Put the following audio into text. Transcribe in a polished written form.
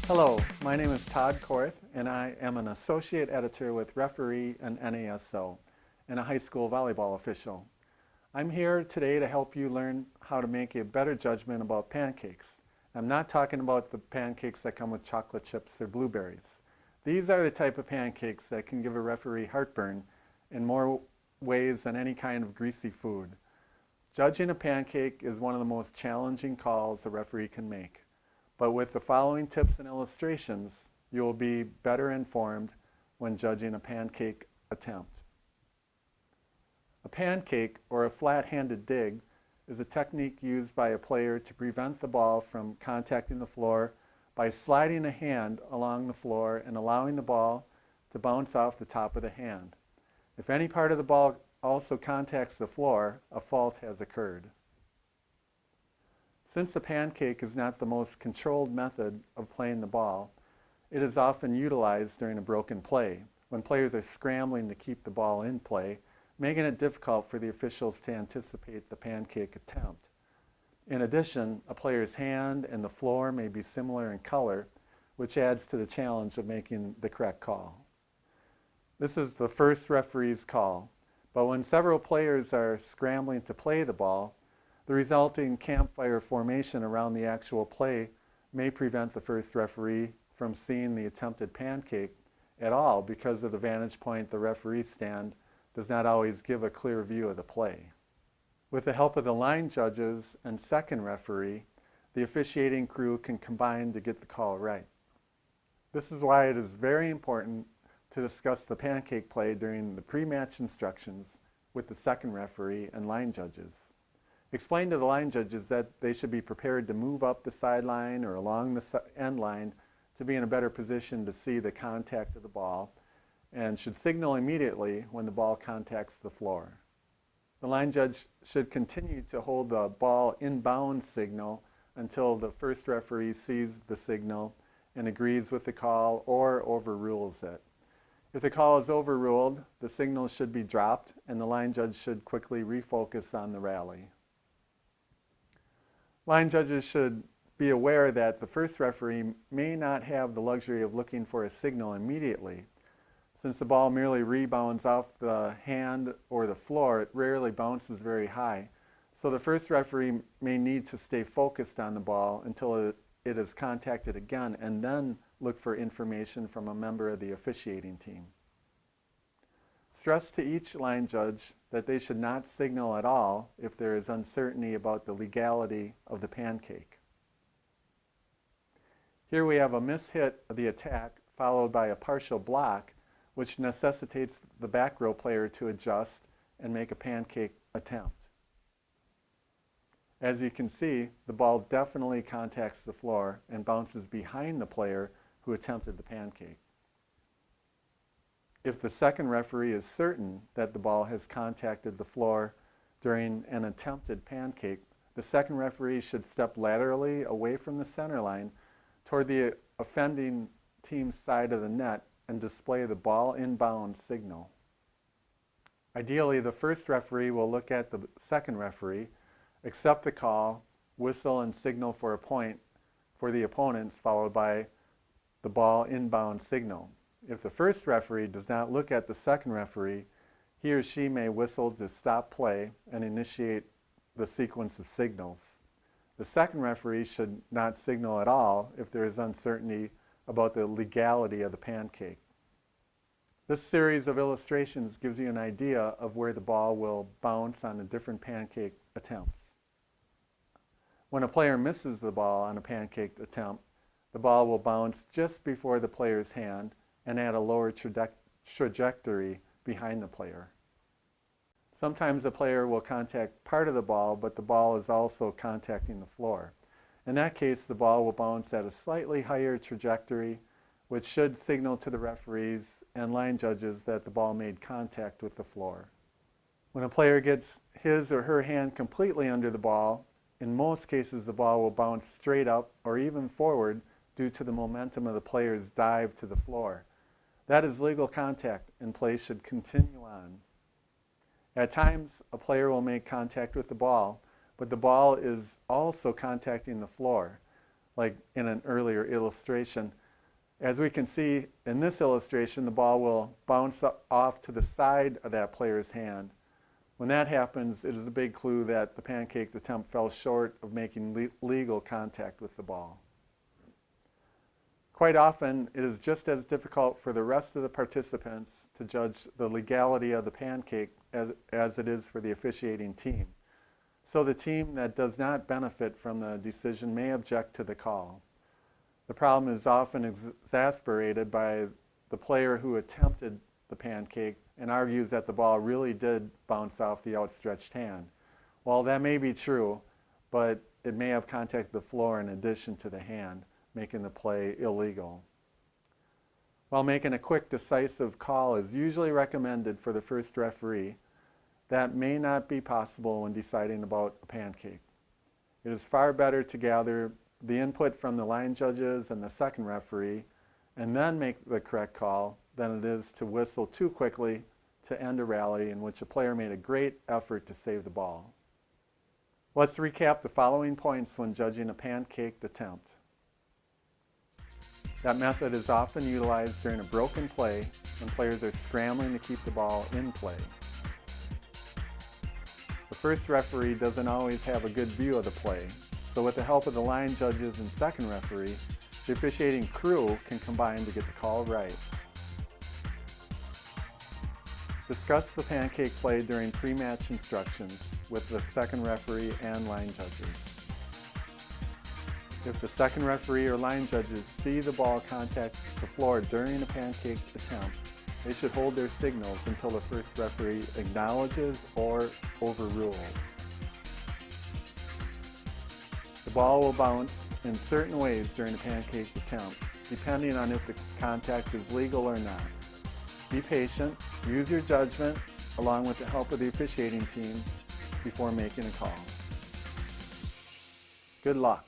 Hello, my name is Todd Korth, and I am an associate editor with Referee and NASO, and a high school volleyball official. I'm here today to help you learn how to make a better judgment about pancakes. I'm not talking about the pancakes that come with chocolate chips or blueberries. These are the type of pancakes that can give a referee heartburn in more ways than any kind of greasy food. Judging a pancake is one of the most challenging calls a referee can make. But with the following tips and illustrations, you will be better informed when judging a pancake attempt. A pancake, or a flat-handed dig, is a technique used by a player to prevent the ball from contacting the floor by sliding a hand along the floor and allowing the ball to bounce off the top of the hand. If any part of the ball also contacts the floor, a fault has occurred. Since the pancake is not the most controlled method of playing the ball, it is often utilized during a broken play, when players are scrambling to keep the ball in play, making it difficult for the officials to anticipate the pancake attempt. In addition, a player's hand and the floor may be similar in color, which adds to the challenge of making the correct call. This is the first referee's call, but when several players are scrambling to play the ball, the resulting campfire formation around the actual play may prevent the first referee from seeing the attempted pancake at all because of the vantage point the referee stand does not always give a clear view of the play. With the help of the line judges and second referee, the officiating crew can combine to get the call right. This is why it is very important to discuss the pancake play during the pre-match instructions with the second referee and line judges. Explain to the line judges that they should be prepared to move up the sideline or along the end line to be in a better position to see the contact of the ball, and should signal immediately when the ball contacts the floor. The line judge should continue to hold the ball inbound signal until the first referee sees the signal and agrees with the call or overrules it. If the call is overruled, the signal should be dropped and the line judge should quickly refocus on the rally. Line judges should be aware that the first referee may not have the luxury of looking for a signal immediately. Since the ball merely rebounds off the hand or the floor, it rarely bounces very high. So the first referee may need to stay focused on the ball until it is contacted again and then look for information from a member of the officiating team. Stress to each line judge that they should not signal at all if there is uncertainty about the legality of the pancake. Here we have a mishit of the attack followed by a partial block, which necessitates the back row player to adjust and make a pancake attempt. As you can see, the ball definitely contacts the floor and bounces behind the player who attempted the pancake. If the second referee is certain that the ball has contacted the floor during an attempted pancake, the second referee should step laterally away from the center line toward the offending team's side of the net and display the ball inbound signal. Ideally, the first referee will look at the second referee, accept the call, whistle and signal for a point for the opponents, followed by the ball inbound signal. If the first referee does not look at the second referee, he or she may whistle to stop play and initiate the sequence of signals. The second referee should not signal at all if there is uncertainty about the legality of the pancake. This series of illustrations gives you an idea of where the ball will bounce on the different pancake attempts. When a player misses the ball on a pancake attempt, the ball will bounce just before the player's hand and at a lower trajectory behind the player. Sometimes the player will contact part of the ball, but the ball is also contacting the floor. In that case, the ball will bounce at a slightly higher trajectory, which should signal to the referees and line judges that the ball made contact with the floor. When a player gets his or her hand completely under the ball, in most cases the ball will bounce straight up or even forward due to the momentum of the player's dive to the floor. That is legal contact, and play should continue on. At times, a player will make contact with the ball, but the ball is also contacting the floor. like in an earlier illustration. As we can see in this illustration, the ball will bounce off to the side of that player's hand. When that happens, it is a big clue that the pancake attempt fell short of making legal contact with the ball. Quite often, it is just as difficult for the rest of the participants to judge the legality of the pancake as it is for the officiating team. So the team that does not benefit from the decision may object to the call. The problem is often exacerbated by the player who attempted the pancake and argues that the ball really did bounce off the outstretched hand. Well, that may be true, but it may have contacted the floor in addition to the hand, making the play illegal. While making a quick, decisive call is usually recommended for the first referee, that may not be possible when deciding about a pancake. It is far better to gather the input from the line judges and the second referee and then make the correct call than it is to whistle too quickly to end a rally in which a player made a great effort to save the ball. Let's recap the following points when judging a pancake attempt. That method is often utilized during a broken play when players are scrambling to keep the ball in play. The first referee doesn't always have a good view of the play, so with the help of the line judges and second referee, the officiating crew can combine to get the call right. Discuss the pancake play during pre-match instructions with the second referee and line judges. If the second referee or line judges see the ball contact the floor during a pancake attempt, they should hold their signals until the first referee acknowledges or overrules. The ball will bounce in certain ways during a pancake attempt, depending on if the contact is legal or not. Be patient, use your judgment, along with the help of the officiating team before making a call. Good luck.